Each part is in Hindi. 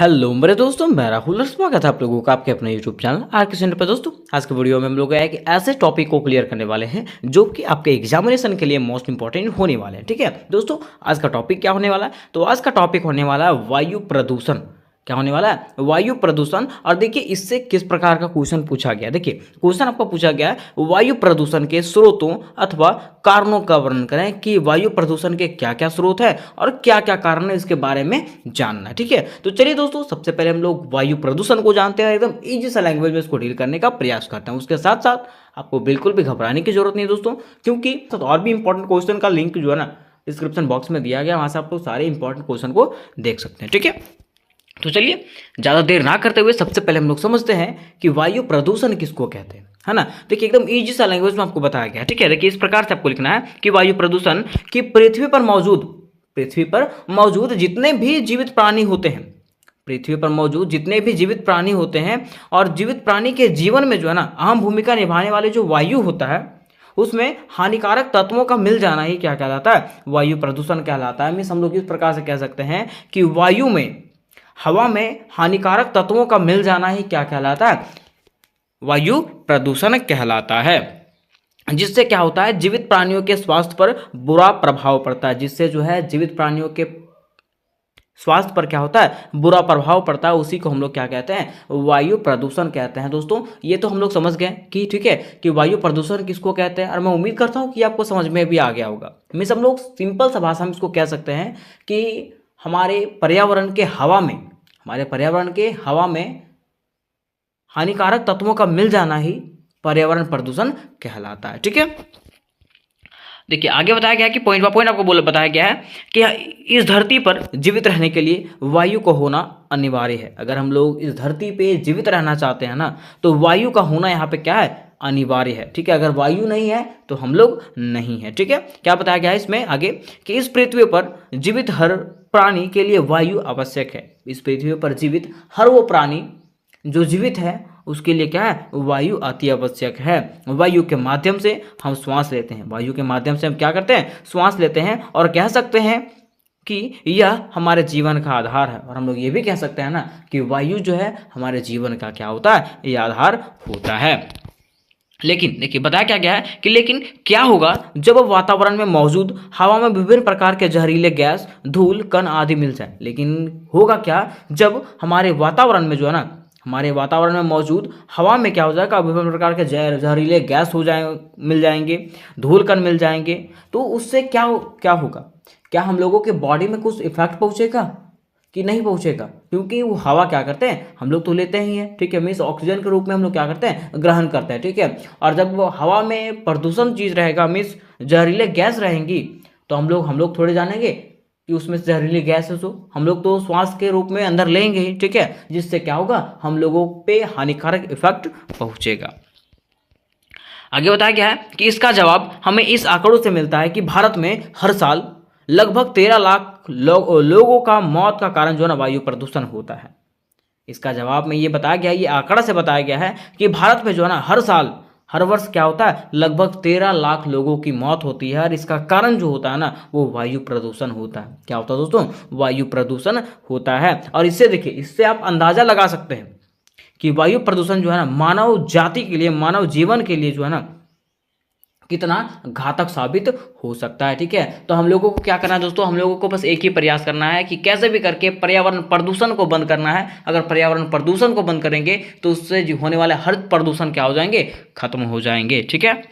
हेलो मेरे दोस्तों, मैं राहुल और स्वागत है आप लोगों का आपके अपने यूट्यूब चैनल आर के चैनल पर। दोस्तों आज के वीडियो में हम लोग एक ऐसे टॉपिक को क्लियर करने वाले हैं जो कि आपके एग्जामिनेशन के लिए मोस्ट इंपॉर्टेंट होने वाले हैं। ठीक है दोस्तों, आज का टॉपिक क्या होने वाला है? तो आज का टॉपिक होने वाला है वायु प्रदूषण। क्या होने वाला है? वायु प्रदूषण। और देखिए इससे किस प्रकार का क्वेश्चन पूछा गया। देखिए क्वेश्चन आपको पूछा गया है वायु प्रदूषण के स्रोतों अथवा कारणों का वर्णन करें कि वायु प्रदूषण के क्या क्या स्रोत है और क्या क्या कारण है, इसके बारे में जानना है। ठीक है, तो चलिए दोस्तों सबसे पहले हम लोग वायु प्रदूषण को जानते हैं, एकदम इजी सा लैंग्वेज में इसको डील करने का प्रयास करते हैं। उसके साथ साथ आपको बिल्कुल भी घबराने की जरूरत नहीं है दोस्तों, क्योंकि और भी इंपॉर्टेंट क्वेश्चन का लिंक जो है ना डिस्क्रिप्शन बॉक्स में दिया गया, वहां से आप लोग सारे इंपॉर्टेंट क्वेश्चन को देख सकते हैं। ठीक है, तो चलिए ज़्यादा देर ना करते हुए सबसे पहले हम लोग समझते हैं कि वायु प्रदूषण किसको कहते हैं, है ना। देखिए एकदम इजी सा लैंग्वेज में आपको बताया गया है। ठीक है, देखिए इस प्रकार से आपको लिखना है कि वायु प्रदूषण की पृथ्वी पर मौजूद जितने भी जीवित प्राणी होते हैं, पृथ्वी पर मौजूद जितने भी जीवित प्राणी होते हैं और जीवित प्राणी के जीवन में जो है ना अहम भूमिका निभाने वाले जो वायु होता है उसमें हानिकारक तत्वों का मिल जाना ही क्या कहलाता है? वायु प्रदूषण कहलाता है। मीन्स हम लोग इस प्रकार से कह सकते हैं कि वायु में, हवा में हानिकारक तत्वों का मिल जाना ही क्या कहलाता है? वायु प्रदूषण कहलाता है। जिससे क्या होता है? जीवित प्राणियों के स्वास्थ्य पर बुरा प्रभाव पड़ता है। जिससे जो है जीवित प्राणियों के स्वास्थ्य पर क्या होता है? बुरा प्रभाव पड़ता है। उसी को हम लोग क्या कहते हैं? वायु प्रदूषण कहते हैं। दोस्तों ये तो हम लोग समझ गए कि ठीक है कि वायु प्रदूषण किसको कहते हैं, और मैं उम्मीद करता हूँ कि आपको समझ में भी आ गया होगा। मीन्स हम लोग सिंपल सा भाषा में इसको कह सकते हैं कि हमारे पर्यावरण के हवा में हानिकारक तत्वों का मिल जाना ही पर्यावरण प्रदूषण कहलाता है। ठीक है, देखिए आगे बताया गया है कि पॉइंट बाय पॉइंट आपको बताया गया है कि इस धरती पर जीवित रहने के लिए वायु को होना अनिवार्य है। अगर हम लोग इस धरती पे जीवित रहना चाहते हैं ना, तो वायु का होना यहाँ पे क्या है? अनिवार्य है। ठीक है, अगर वायु नहीं है तो हम लोग नहीं है। ठीक है, क्या बताया गया है इसमें आगे कि इस पृथ्वी पर जीवित हर प्राणी के लिए वायु आवश्यक है। इस पृथ्वी पर जीवित हर वो प्राणी जो जीवित है उसके लिए क्या है? वायु अति आवश्यक है। वायु के माध्यम से हम श्वास लेते हैं, वायु के माध्यम से हम क्या करते हैं? श्वास लेते हैं, और कह सकते हैं कि यह हमारे जीवन का आधार है। और हम लोग ये भी कह सकते हैं ना कि वायु जो है हमारे जीवन का क्या होता है? ये आधार होता है। लेकिन देखिए बताया क्या गया है कि लेकिन क्या होगा जब वातावरण में मौजूद हवा में विभिन्न प्रकार के जहरीले गैस, धूल, कण आदि मिल जाए। लेकिन होगा क्या जब हमारे वातावरण में जो है ना, हमारे वातावरण में मौजूद हवा में क्या हो जाएगा? विभिन्न प्रकार के जहरीले गैस मिल जाएंगे, धूल कण मिल जाएंगे। तो उससे क्या होगा? क्या हम लोगों के बॉडी में कुछ इफेक्ट पहुंचेगा कि नहीं पहुंचेगा? क्योंकि वो हवा क्या करते हैं? हम लोग तो लेते ही हैं। ठीक है, मीन्स ऑक्सीजन के रूप में हम लोग क्या करते हैं? ग्रहण करते हैं। ठीक है, और जब वो हवा में प्रदूषण चीज रहेगा, मीन्स जहरीले गैस रहेंगी, तो हम लोग थोड़े जानेंगे कि उसमें जहरीली गैस है, तो हम लोग तो श्वास के रूप में अंदर लेंगे ही। ठीक है, जिससे क्या होगा? हम लोगों पे हानिकारक इफेक्ट पहुंचेगा। आगे बताया गया है कि इसका जवाब हमें इस आंकड़ों से मिलता है कि भारत में हर साल लगभग 13 लाख लोगों का मौत का कारण जो है ना वायु प्रदूषण होता है। इसका जवाब में ये बताया गया, ये आंकड़ा से बताया गया है कि भारत में जो है ना हर वर्ष क्या होता है? लगभग 13 लाख लोगों की मौत होती है। और इसका कारण जो होता है ना वो वायु प्रदूषण होता है। क्या होता है दोस्तों? वायु प्रदूषण होता है। और इससे देखिए, इससे आप अंदाजा लगा सकते हैं कि वायु प्रदूषण जो है ना मानव जाति के लिए, मानव जीवन के लिए जो है ना कितना घातक साबित हो सकता है। ठीक है, तो हम लोगों को क्या करना है दोस्तों? हम लोगों को बस एक ही प्रयास करना है कि कैसे भी करके पर्यावरण प्रदूषण को बंद करना है। अगर पर्यावरण प्रदूषण को बंद करेंगे तो उससे जो होने वाले हर प्रदूषण क्या हो जाएंगे? खत्म हो जाएंगे। ठीक है,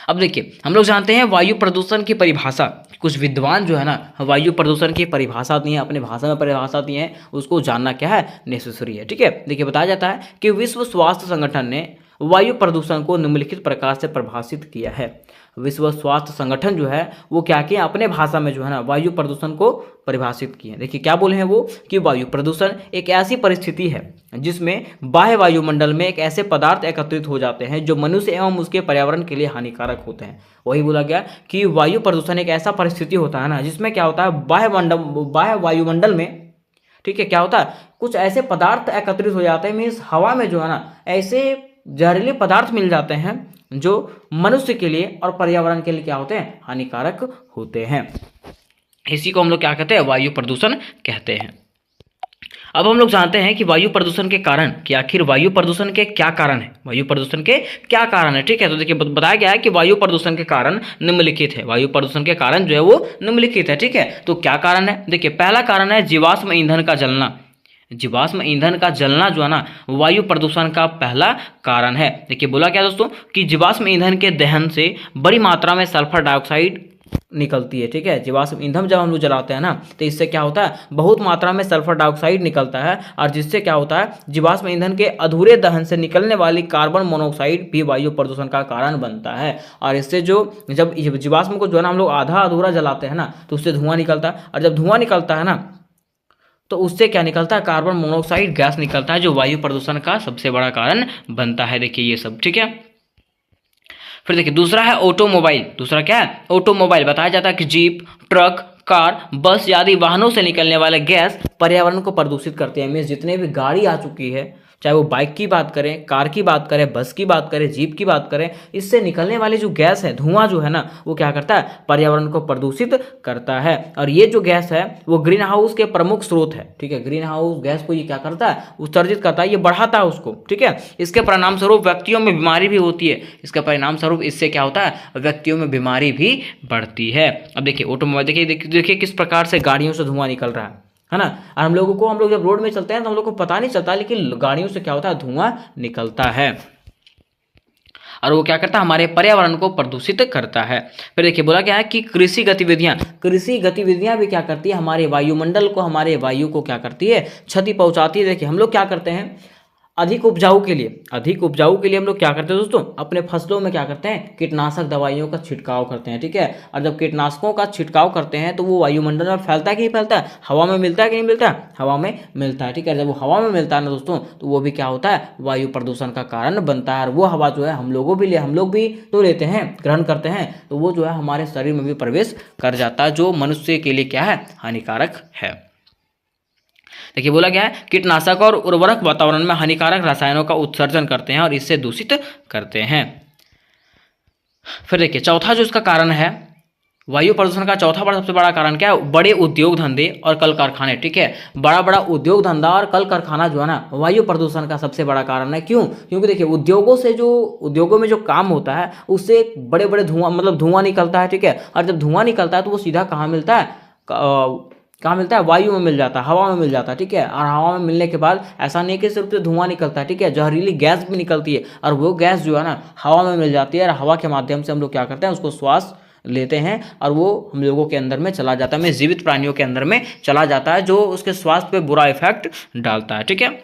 अब देखिए हम लोग जानते हैं वायु प्रदूषण की परिभाषा। कुछ विद्वान जो है ना वायु प्रदूषण की परिभाषा दी है, अपने भाषा में परिभाषा दी है, उसको जानना क्या है? नेसेसरी है। ठीक है, देखिए बताया जाता है कि विश्व स्वास्थ्य संगठन ने वायु प्रदूषण को निम्नलिखित प्रकार से परिभाषित किया है। विश्व स्वास्थ्य संगठन जो है वो क्या किया? अपने भाषा में जो है ना वायु प्रदूषण को परिभाषित किए। देखिए क्या बोले हैं वो कि वायु प्रदूषण एक ऐसी परिस्थिति है जिसमें बाह्य वायुमंडल में एक ऐसे पदार्थ एकत्रित हो जाते हैं जो मनुष्य एवं उसके पर्यावरण के लिए हानिकारक होते हैं। वही बोला गया कि वायु प्रदूषण एक ऐसा परिस्थिति होता है ना जिसमें क्या होता है? बाह्य वायुमंडल में, ठीक है, क्या होता है? कुछ ऐसे पदार्थ एकत्रित हो जाते हैं, मीन्स हवा में जो है ना ऐसे जहरीले पदार्थ मिल जाते हैं जो मनुष्य के लिए और पर्यावरण के लिए क्या होते हैं? हानिकारक होते हैं। इसी को हम लोग क्या कहते हैं? वायु प्रदूषण कहते हैं। अब हम लोग जानते हैं कि वायु प्रदूषण के कारण, कि आखिर वायु प्रदूषण के क्या कारण है, वायु प्रदूषण के क्या कारण है। ठीक है, तो देखिए बताया गया है कि वायु प्रदूषण के कारण निम्नलिखित है, वायु प्रदूषण के कारण जो है वो निम्नलिखित है। ठीक है, तो क्या कारण है, देखिए पहला कारण है जीवाश्म ईंधन का जलना। जीवाश्म ईंधन का जलना जो है ना वायु प्रदूषण का पहला कारण है। देखिए बोला क्या दोस्तों कि जीवाश्म ईंधन के दहन से बड़ी मात्रा में सल्फर डाइऑक्साइड निकलती है। ठीक है, जीवाश्म ईंधन जब हम लोग जलाते हैं ना तो इससे क्या होता है, बहुत मात्रा में सल्फर डाइऑक्साइड निकलता है, और जिससे क्या होता है, जीवाश्म ईंधन के अधूरे दहन से निकलने वाली कार्बन मोनोऑक्साइड भी वायु प्रदूषण का कारण बनता है। और इससे जो जब जीवाश्म को जो है ना हम लोग आधा अधूरा जलाते हैं ना तो उससे धुआं निकलता है, और जब धुआं निकलता है ना तो उससे क्या निकलता है, कार्बन मोनोऑक्साइड गैस निकलता है, जो वायु प्रदूषण का सबसे बड़ा कारण बनता है। देखिए ये सब। ठीक है, फिर देखिए दूसरा है ऑटोमोबाइल। दूसरा क्या है, ऑटोमोबाइल। बताया जाता है कि जीप, ट्रक, कार, बस आदि वाहनों से निकलने वाले गैस पर्यावरण को प्रदूषित करते हैं। मीन्स जितने भी गाड़ी आ चुकी है, चाहे वो बाइक की बात करें, कार की बात करें, बस की बात करें, जीप की बात करें, इससे निकलने वाली जो गैस है, धुआं जो है ना, वो क्या करता है, पर्यावरण को प्रदूषित करता है। और ये जो गैस है वो ग्रीन हाउस के प्रमुख स्रोत है। ठीक है, ग्रीन हाउस गैस को ये क्या करता है, उत्सर्जित करता है, ये बढ़ाता है उसको। ठीक है, इसके परिणाम स्वरूप व्यक्तियों में बीमारी भी होती है। इसके परिणाम स्वरूप इससे क्या होता है, व्यक्तियों में बीमारी भी बढ़ती है। अब देखिए ऑटोमोबाइल, देखिए किस प्रकार से गाड़ियों से धुआं निकल रहा है ना। और हम लोग जब रोड में चलते हैं तो हम लोग को पता नहीं चलता, लेकिन गाड़ियों से क्या होता है, धुआं निकलता है, और वो क्या करता है, हमारे पर्यावरण को प्रदूषित करता है। फिर देखिए बोला क्या है कि कृषि गतिविधियां भी क्या करती है, हमारे वायुमंडल को, हमारे वायु को क्या करती है, क्षति पहुंचाती है। देखिए हम लोग क्या करते हैं, अधिक उपजाऊ के लिए हम लोग क्या करते हैं दोस्तों, अपने फसलों में क्या करते हैं, कीटनाशक दवाइयों का छिड़काव करते हैं। ठीक है, और जब कीटनाशकों का छिड़काव करते हैं तो वो वायुमंडल में फैलता है कि नहीं फैलता है, हवा में मिलता है कि नहीं मिलता है, हवा में मिलता है। ठीक है, जब वो हवा में मिलता है ना दोस्तों तो वो भी क्या होता है, वायु प्रदूषण का कारण बनता है। और वो हवा जो है हम लोग भी तो लेते हैं, ग्रहण करते हैं, तो वो जो है हमारे शरीर में भी प्रवेश कर जाता है, जो मनुष्य के लिए क्या है, हानिकारक है। देखिए बोला गया है कीटनाशक और उर्वरक वातावरण में हानिकारक रसायनों का उत्सर्जन करते हैं और इससे दूषित करते हैं। फिर देखिए चौथा जो इसका कारण है, वायु प्रदूषण का चौथा सबसे बड़ा कारण क्या है, बड़े उद्योग धंधे और कल कारखाने। ठीक है, बड़ा उद्योग धंधा और कल कारखाना जो है ना वायु प्रदूषण का सबसे बड़ा कारण है। क्यों, क्योंकि देखिए उद्योगों में जो काम होता है उससे बड़े धुआं निकलता है। ठीक है, और जब धुआं निकलता है तो वो सीधा कहाँ मिलता है, वायु में मिल जाता है, हवा में मिल जाता है। ठीक है, और हवा में मिलने के बाद ऐसा नहीं कि सिर्फ धुआं निकलता है, ठीक है, जहरीली गैस भी निकलती है, और वो गैस जो है ना हवा में मिल जाती है, और हवा के माध्यम से हम लोग क्या करते हैं, उसको श्वास लेते हैं, और वो हम लोगों के अंदर में चला जाता है, जीवित प्राणियों के अंदर में चला जाता है, जो उसके स्वास्थ्य पे बुरा इफेक्ट डालता है। ठीक है,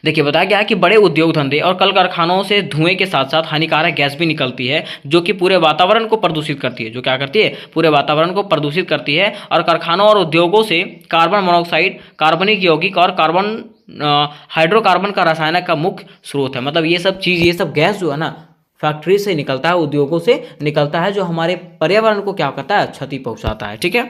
देखिए बताया गया है कि बड़े उद्योग धंधे और कल कारखानों से धुएं के साथ साथ हानिकारक गैस भी निकलती है, जो कि पूरे वातावरण को प्रदूषित करती है, जो क्या करती है, पूरे वातावरण को प्रदूषित करती है। और कारखानों और उद्योगों से कार्बन मोनोऑक्साइड, कार्बनिक यौगिक और हाइड्रोकार्बन का रासायनिक का मुख्य स्रोत है। मतलब ये सब गैस जो है ना फैक्ट्री से निकलता है, उद्योगों से निकलता है, जो हमारे पर्यावरण को क्या करता है, क्षति पहुंचाता है। ठीक है,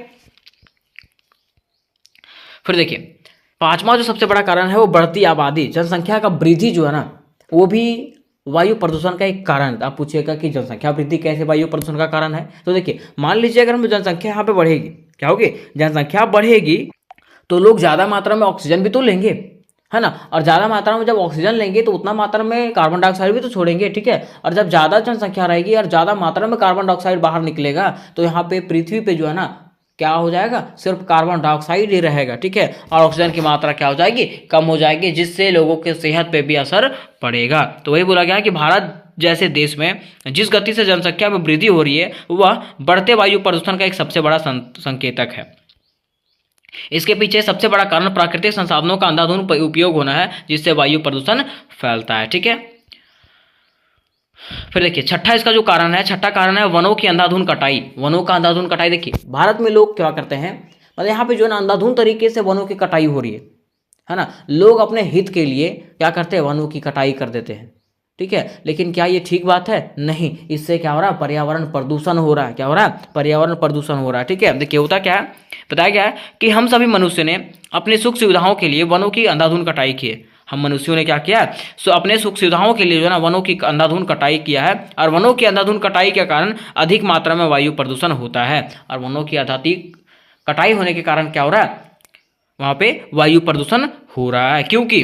फिर देखिए पांचवा जो सबसे बड़ा कारण है वो बढ़ती आबादी, जनसंख्या का वृद्धि जो है ना वो भी वायु प्रदूषण का एक कारण। आप पूछिएगा कि जनसंख्या वृद्धि कैसे वायु प्रदूषण का कारण है, तो देखिए मान लीजिए अगर हम जनसंख्या यहाँ पे बढ़ेगी, क्या होगी, जनसंख्या बढ़ेगी तो लोग ज़्यादा मात्रा में ऑक्सीजन भी तो लेंगे, है ना, और ज़्यादा मात्रा में जब ऑक्सीजन लेंगे तो उतना मात्रा में कार्बन डाइऑक्साइड भी तो छोड़ेंगे। ठीक है, और जब ज़्यादा जनसंख्या रहेगी और ज़्यादा मात्रा में कार्बन डाइऑक्साइड बाहर निकलेगा तो यहाँ पे पृथ्वी पे जो है ना क्या हो जाएगा, सिर्फ कार्बन डाइऑक्साइड ही रहेगा। ठीक है, और ऑक्सीजन की मात्रा क्या हो जाएगी, कम हो जाएगी, जिससे लोगों के सेहत पे भी असर पड़ेगा। तो वही बोला गया कि भारत जैसे देश में जिस गति से जनसंख्या में वृद्धि हो रही है वह बढ़ते वायु प्रदूषण का एक सबसे बड़ा संकेतक है। इसके पीछे सबसे बड़ा कारण प्राकृतिक संसाधनों का अंधाधुंध उपयोग होना है, जिससे वायु प्रदूषण फैलता है। ठीक है, फिर देखिए छठा कारण है वनों की अंधाधुंध कटाई। देखिए भारत में लोग क्या करते हैं, मतलब यहाँ पे जो है ना अंधाधुंध तरीके से वनों की कटाई हो रही है ना, लोग अपने हित के लिए क्या करते हैं, वनों की कटाई कर देते हैं। ठीक है, लेकिन क्या ये ठीक बात है, नहीं, इससे क्या हो रहा है, पर्यावरण प्रदूषण हो रहा है। क्या हो रहा है, पर्यावरण प्रदूषण हो रहा है। ठीक है, देखिए होता क्या है, बताया गया है कि हम सभी मनुष्य ने अपनी सुख सुविधाओं के लिए वनों की अंधाधुंध कटाई की है। हम मनुष्यों ने क्या किया, अपने सुख सुविधाओं के लिए जो है ना वनों की अंधाधुंध कटाई किया है, और वनों की अंधाधुंध कटाई के कारण अधिक मात्रा में वायु प्रदूषण होता है। और वनों की अधिक कटाई होने के कारण क्या हो रहा है, वहां पे वायु प्रदूषण हो रहा है। क्योंकि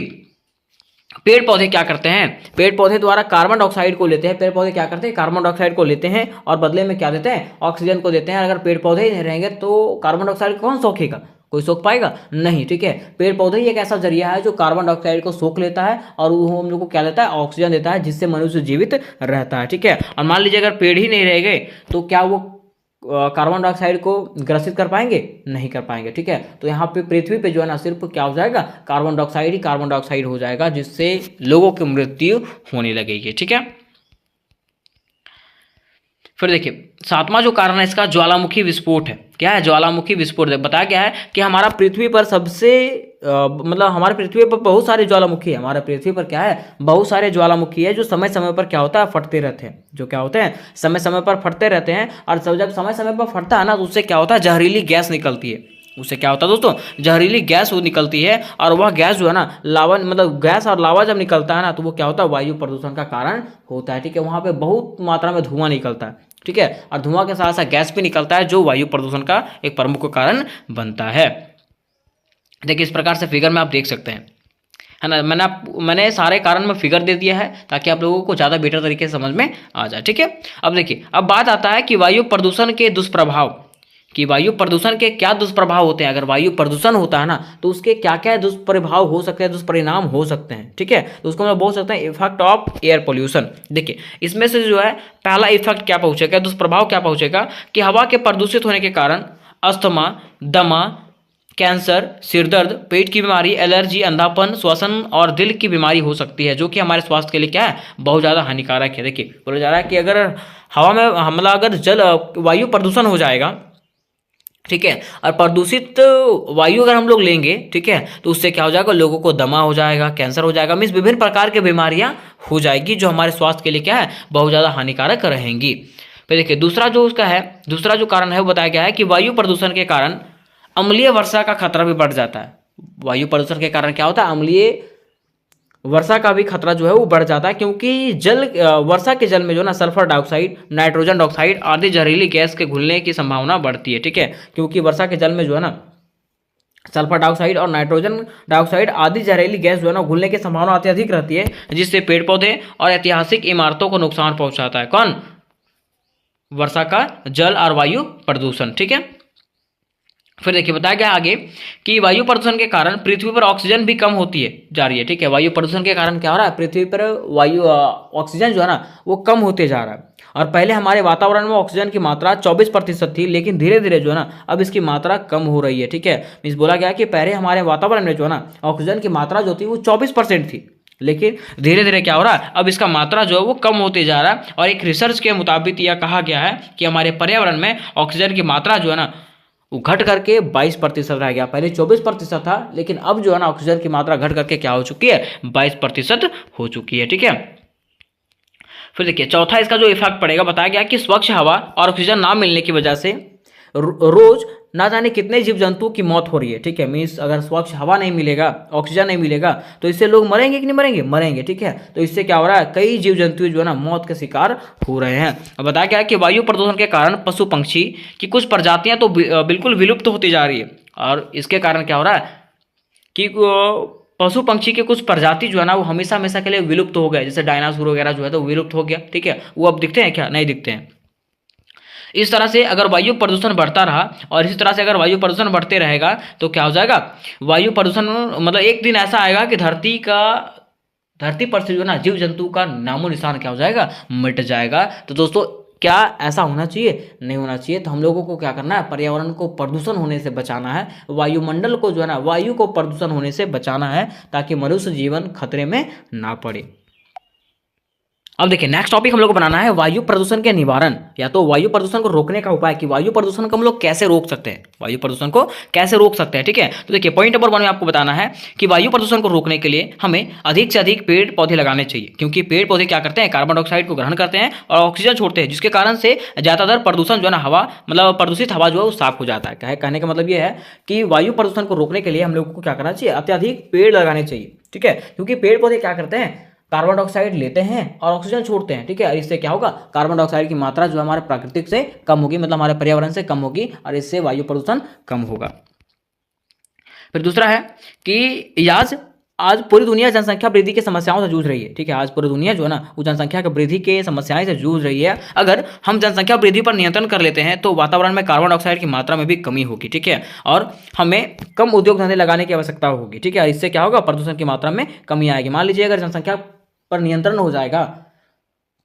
पेड़ पौधे क्या करते हैं, पेड़ पौधे द्वारा कार्बन डाइऑक्साइड को लेते हैं, पेड़ पौधे क्या करते हैं, कार्बन डाइऑक्साइड को लेते हैं और बदले में क्या देते हैं, ऑक्सीजन को देते हैं। अगर पेड़ पौधे ही नहीं रहेंगे तो कार्बन डाइऑक्साइड कौन सोखेगा, कोई सोख पाएगा नहीं, ठीक है। पेड़ पौधे ही एक ऐसा जरिया है जो कार्बन डाइऑक्साइड को सोख लेता है और वो हम लोग को क्या देता है, ऑक्सीजन देता है, जिससे मनुष्य जीवित रहता है, ठीक है। और मान लीजिए अगर पेड़ ही नहीं रह गए तो क्या वो कार्बन डाइऑक्साइड को ग्रसित कर पाएंगे, नहीं कर पाएंगे, ठीक है। तो यहाँ पे पृथ्वी पे जो है ना सिर्फ क्या हो जाएगा, कार्बन डाइऑक्साइड ही कार्बन डाइऑक्साइड हो जाएगा, जिससे लोगों की मृत्यु होने लगेगी, ठीक है। फिर देखिए सातवां जो कारण है इसका ज्वालामुखी विस्फोट है। क्या है, ज्वालामुखी विस्फोट। बताया गया है कि हमारा पृथ्वी पर सबसे मतलब हमारे पृथ्वी पर बहुत सारे ज्वालामुखी है, हमारे पृथ्वी पर क्या है, बहुत सारे ज्वालामुखी है जो समय समय पर क्या होता है, फटते रहते हैं, जो क्या होते हैं, समय समय पर फटते रहते हैं। और जब समय समय पर फटता है ना तो उससे क्या होता है, जहरीली गैस निकलती है, उससे क्या होता है दोस्तों, जहरीली गैस वो निकलती है। और वह गैस जो है ना लावा, मतलब गैस और लावा जब निकलता है ना तो वो क्या होता है, वायु प्रदूषण का कारण होता है, ठीक है। वहाँ पे बहुत मात्रा में धुआं निकलता है, ठीक है। और धुआं के साथ साथ गैस भी निकलता है जो वायु प्रदूषण का एक प्रमुख कारण बनता है। देखिए इस प्रकार से फिगर में आप देख सकते हैं, है ना। मैंने सारे कारण में फिगर दे दिया है ताकि आप लोगों को ज़्यादा बेटर तरीके से समझ में आ जाए, ठीक है। अब देखिए अब बात आता है कि वायु प्रदूषण के दुष्प्रभाव, कि वायु प्रदूषण के क्या दुष्प्रभाव होते हैं। अगर वायु प्रदूषण होता है ना तो उसके क्या क्या दुष्प्रभाव हो सकते हैं, दुष्परिणाम हो सकते हैं, ठीक है। तो उसको हम बोल सकते हैं इफेक्ट ऑफ एयर पोल्यूशन। देखिए इसमें से जो है पहला इफेक्ट क्या पहुंचेगा, दुष्प्रभाव क्या पहुंचेगा, कि हवा के प्रदूषित होने के कारण अस्थमा, दमा, कैंसर, सिरदर्द, पेट की बीमारी, एलर्जी, अंधापन, श्वसन और दिल की बीमारी हो सकती है, जो कि हमारे स्वास्थ्य के लिए क्या है, बहुत ज़्यादा हानिकारक है। देखिए बोला जा रहा है कि अगर हवा में मतलब अगर वायु प्रदूषण हो जाएगा, ठीक है, और प्रदूषित वायु अगर हम लोग लेंगे, ठीक है, तो उससे क्या हो जाएगा, लोगों को दमा हो जाएगा, कैंसर हो जाएगा, मीन्स विभिन्न प्रकार की बीमारियां हो जाएगी जो हमारे स्वास्थ्य के लिए क्या है, बहुत ज़्यादा हानिकारक रहेंगी। फिर देखिए दूसरा जो उसका है, दूसरा जो कारण है वो बताया गया है कि वायु प्रदूषण के कारण अम्लीय वर्षा का खतरा भी बढ़ जाता है। वायु प्रदूषण के कारण क्या होता है, अम्लीय वर्षा का भी खतरा जो है वो बढ़ जाता है, क्योंकि वर्षा के जल में जो ना सल्फर डाइऑक्साइड, नाइट्रोजन डाइऑक्साइड आदि जहरीली गैस के घुलने की संभावना बढ़ती है, ठीक है। क्योंकि वर्षा के जल में जो है ना सल्फर डाइऑक्साइड और नाइट्रोजन डाइऑक्साइड आदि जहरीली गैस जो है ना घुलने की संभावना अत्यधिक रहती है, जिससे पेड़ पौधे और ऐतिहासिक इमारतों को नुकसान पहुंचाता है। कौन, वर्षा का जल और वायु प्रदूषण, ठीक है। फिर देखिए बताया गया आगे कि वायु प्रदूषण के कारण पृथ्वी पर ऑक्सीजन भी कम होती है जा रही है, ठीक है। वायु प्रदूषण के कारण क्या हो रहा है, पृथ्वी पर वायु ऑक्सीजन जो है ना वो कम होते जा रहा है। और पहले हमारे वातावरण में ऑक्सीजन की मात्रा 24% थी, लेकिन धीरे धीरे जो है ना अब इसकी मात्रा कम हो रही है, ठीक है। मीन्स बोला गया कि पहले हमारे वातावरण में जो है ना ऑक्सीजन की मात्रा जो थी वो 24% थी, लेकिन धीरे धीरे क्या हो रहा है, अब इसका मात्रा जो है वो कम होते जा रहा है। और एक रिसर्च के मुताबिक यह कहा गया है कि हमारे पर्यावरण में ऑक्सीजन की मात्रा जो है ना वो घट करके 22% रह गया। पहले 24% था, लेकिन अब जो है ना ऑक्सीजन की मात्रा घट करके क्या हो चुकी है, 22% हो चुकी है, ठीक है। फिर देखिए चौथा इसका जो इफेक्ट पड़ेगा, बताया गया कि स्वच्छ हवा और ऑक्सीजन ना मिलने की वजह से रोज ना जाने कितने जीव जंतुओं की मौत हो रही है, ठीक है। मीन्स अगर स्वच्छ हवा नहीं मिलेगा, ऑक्सीजन नहीं मिलेगा तो इससे लोग मरेंगे कि नहीं मरेंगे, मरेंगे, ठीक है। तो इससे क्या हो रहा है, कई जीव जंतु जो है ना मौत के शिकार हो रहे हैं। अब बताया गया कि वायु प्रदूषण के कारण पशु पक्षी की कुछ प्रजातियां तो बिल्कुल विलुप्त होती जा रही है। और इसके कारण क्या हो रहा है कि पशु पंक्षी के कुछ प्रजाति जो है ना वो हमेशा हमेशा के लिए विलुप्त हो गए। जैसे डायनासोर वगैरह जो है तो विलुप्त हो गया, ठीक है। वो अब दिखते हैं क्या, नहीं दिखते हैं। इस तरह से अगर वायु प्रदूषण बढ़ता रहा और इस तरह से अगर वायु प्रदूषण बढ़ते रहेगा तो क्या हो जाएगा, वायु प्रदूषण मतलब एक दिन ऐसा आएगा कि धरती पर से जो ना जीव जंतु का नामो निशान क्या हो जाएगा, मिट जाएगा। तो दोस्तों क्या ऐसा होना चाहिए, नहीं होना चाहिए। तो हम लोगों को क्या करना है, पर्यावरण को प्रदूषण होने से बचाना है, वायुमंडल को जो है ना वायु को प्रदूषण होने से बचाना है, ताकि मनुष्य जीवन खतरे में ना पड़े। अब देखिए नेक्स्ट टॉपिक हम लोग को बनाना है वायु प्रदूषण के निवारण, या तो वायु प्रदूषण को रोकने का उपाय, कि वायु प्रदूषण को हम लोग कैसे रोक सकते हैं, वायु प्रदूषण को कैसे रोक सकते हैं, ठीक है। तो देखिए पॉइंट नंबर 1 में आपको बताना है कि वायु प्रदूषण को रोकने के लिए हमें अधिक से अधिक पेड़ पौधे लगाने चाहिए, क्योंकि पेड़ पौधे क्या करते हैं, कार्बन डाइऑक्साइड को ग्रहण करते हैं और ऑक्सीजन छोड़ते हैं, जिसके कारण से ज़्यादातर प्रदूषण जो है ना हवा मतलब प्रदूषित हवा जो है वो साफ हो जाता है। कहने का मतलब ये है कि वायु प्रदूषण को रोकने के लिए हम लोगों को क्या करना चाहिए, अत्यधिक पेड़ लगाने चाहिए, ठीक है। क्योंकि पेड़ पौधे क्या करते हैं, कार्बन डाइऑक्साइड लेते हैं और ऑक्सीजन छोड़ते हैं, ठीक है। इससे क्या होगा, कार्बन डाइऑक्साइड की मात्रा जो हमारे प्राकृतिक से कम होगी, मतलब हमारे पर्यावरण से कम होगी, और इससे वायु प्रदूषण कम होगा। फिर दूसरा है कि आज पूरी दुनिया जनसंख्या वृद्धि की समस्याओं से जूझ रही है। ठीक है, आज पूरी दुनिया जो है ना वो जनसंख्या की वृद्धि के समस्याएं से जूझ रही है। अगर हम जनसंख्या वृद्धि पर नियंत्रण कर लेते हैं तो वातावरण में कार्बन डाइऑक्साइड की मात्रा में भी कमी होगी। ठीक है, और हमें कम उद्योग धंधे लगाने की आवश्यकता होगी। ठीक है, इससे क्या होगा, प्रदूषण की मात्रा में कमी आएगी। मान लीजिए अगर जनसंख्या पर नियंत्रण हो जाएगा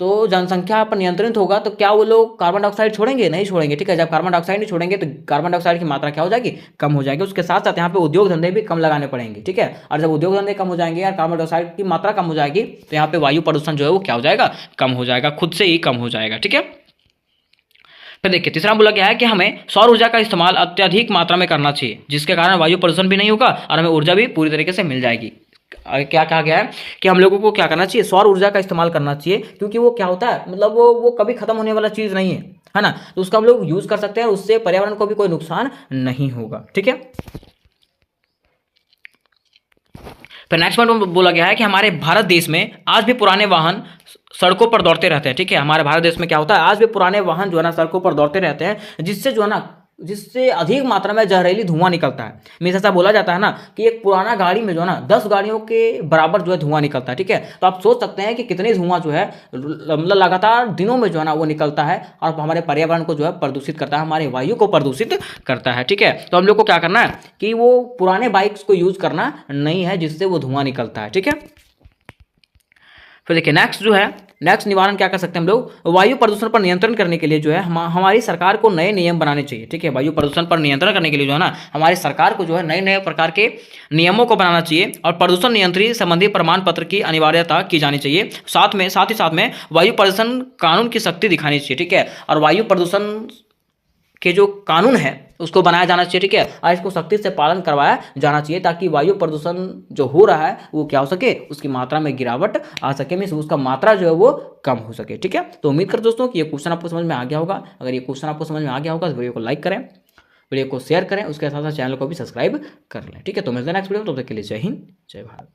तो जनसंख्या पर नियंत्रित होगा तो क्या वो लोग कार्बन डाइऑक्साइड छोड़ेंगे? नहीं छोड़ेंगे। ठीक है, जब कार्बन डाइऑक्साइड नहीं छोड़ेंगे तो कार्बन डाइऑक्साइड की मात्रा क्या हो जाएगी, कम हो जाएगी। उसके साथ साथ यहाँ पे उद्योग धंधे भी कम लगाने पड़ेंगे। ठीक है, और जब उद्योग धंधे कम हो जाएंगे या कार्बन डाइऑक्साइड की मात्रा कम हो जाएगी तो यहाँ पे वायु प्रदूषण जो है वो क्या हो जाएगा, कम हो जाएगा, खुद से ही कम हो जाएगा। ठीक है, फिर देखिए तीसरा बोला गया है कि हमें सौर ऊर्जा का इस्तेमाल अत्यधिक मात्रा में करना चाहिए, जिसके कारण वायु प्रदूषण भी नहीं होगा और हमें ऊर्जा भी पूरी तरीके से मिल जाएगी। क्या कहा गया है कि हम लोगों को क्या करना चाहिए, सौर ऊर्जा का इस्तेमाल करना चाहिए, क्योंकि वो क्या होता है, मतलब वो कभी खत्म होने वाला चीज़ नहीं है ना, तो उसका हम लोग यूज़ कर सकते हैं, उससे पर्यावरण को भी कोई नुकसान नहीं होगा। ठीक है, फिर नेक्स्ट पॉइंट बोला गया है कि हमारे भारत देश में आज भी पुराने वाहन सड़कों पर दौड़ते रहते हैं। ठीक है, हमारे भारत देश में क्या होता है, आज भी पुराने वाहन जो है ना सड़कों पर दौड़ते रहते हैं, जिससे जो है ना जिससे अधिक मात्रा में जहरीली धुआं निकलता है। मीन्स ऐसा बोला जाता है ना कि एक पुराना गाड़ी में जो है ना 10 गाड़ियों के बराबर जो है धुआं निकलता है। ठीक है, तो आप सोच सकते हैं कि कितनी धुआं जो है मतलब लगातार दिनों में जो है ना वो निकलता है और हमारे पर्यावरण को जो है प्रदूषित करता है, हमारे वायु को प्रदूषित करता है। ठीक है, तो हम लोग को क्या करना है कि वो पुराने बाइक्स को यूज करना नहीं है जिससे वो धुआं निकलता है। ठीक है, फिर देखिए नेक्स्ट निवारण क्या कर सकते हैं हम लोग, वायु प्रदूषण पर नियंत्रण करने के लिए जो है हमारी सरकार को नए नियम बनाने चाहिए। ठीक है, वायु प्रदूषण पर नियंत्रण करने के लिए जो है ना हमारी सरकार को जो है नए नए प्रकार के नियमों को बनाना चाहिए और प्रदूषण नियंत्रण संबंधी प्रमाण पत्र की अनिवार्यता की जानी चाहिए। साथ ही वायु प्रदूषण कानून की सख्ती दिखानी चाहिए। ठीक है, और वायु प्रदूषण के जो कानून है उसको बनाया जाना चाहिए। ठीक है, और इसको सख्ती से पालन करवाया जाना चाहिए ताकि वायु प्रदूषण जो हो रहा है वो क्या हो सके, उसकी मात्रा में गिरावट आ सके, मीन्स उसका मात्रा जो है वो कम हो सके। ठीक है, तो उम्मीद करते दोस्तों कि ये क्वेश्चन आपको समझ में आ गया होगा। अगर ये क्वेश्चन आपको समझ में आ गया होगा तो वीडियो को लाइक करें, वीडियो को शेयर करें, उसके साथ साथ चैनल को भी सब्सक्राइब कर लें। ठीक है, तो मिलते हैं नेक्स्ट वीडियो में, तब तक के लिए जय हिंद जय भारत।